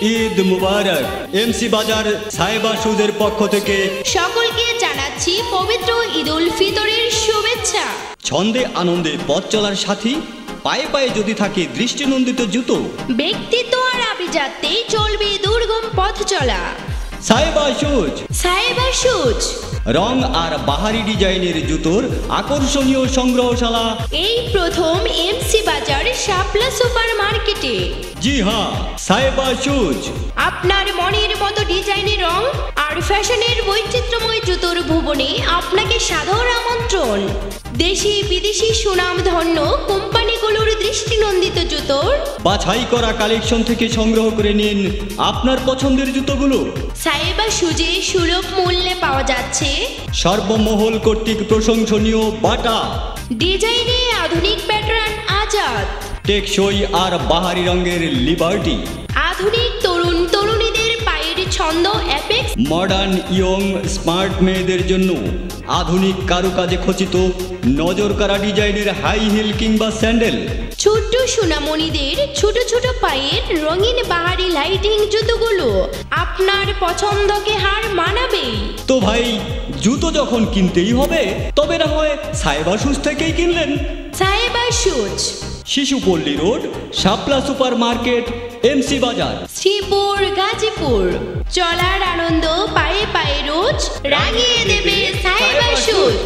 ঈদ মুবারক। MC বাজার সাহেবা শুজের পক্ষ থেকে সকলকে জানাচ্ছি পবিত্র ঈদুল ফিতরের শুভেচ্ছা। ছন্দে আনন্দে পথ চলার সাথী, পায়ে পায়ে যদি থাকে দৃষ্টিনন্দিত জুতো, ব্যক্তিত্ব আর আভিজাত্যেই চলবে দুর্গম পথ চলা। সাহেবা শুজ। সাহেবা শুজ, রং আর বাহারি ডিজাইনের জুতোর আকর্ষণীয় সংগ্রহশালা এই প্রথম এমসি বাজার শাপলা সুপার মার্কেটে। জি হ্যাঁ, সাহেবা শুজ। আপনার মনের মতো ডিজাইনের রং আর ফ্যাশনের বৈচিত্র্যময় জুতোর ভুবনে আপনাকে সাদর আমন্ত্রণ। দেশি বিদেশি সুনামধন্য কোম্পানিগুলোর দৃষ্টিনন্দিত জুতোর বাছাই করা কালেকশন থেকে সংগ্রহ করে নিন আপনার পছন্দের জুতোগুলো। সাহেবা শুজে সুলভ মূল্যে পাওয়া যাচ্ছে সর্বমহল কর্তৃক প্রশংসনীয় বাটা, ডিজাইনে আধুনিক প্যাটার্ন আজাদ, টেকসই আর বাহারি রঙের লিবার্টি, আধুনিক তরুণ তরুণীদের পায়ের ছন্দ অ্যাপেক্স, মডার্ন ইয়ং স্মার্ট মেয়েদের জন্য আধুনিক কারুকাজে খচিত নজর কাড়া ডিজাইনের হাই হিল কিংবা স্যান্ডেল, ছোট্ট সোনামণিদের ছোট ছোট পায়ের রঙিন বাহারি লাইটিং জুতোগুলো আপনার পছন্দকে হার মানাবেই। তো ভাই, জুতো যখন কিনতেই হবে তবে না হয় সাহেবা শুজ থেকেই কিনলেন। সাহেবা শুজ, শিশুপল্লী রোড, শাপলা সুপার মার্কেট, এমসি বাজার, শ্রীপুর, গাজীপুর। চলার আনন্দ পায়ে পায়ে রোজ রাঙিয়ে দেবে সাহেবা শুজ।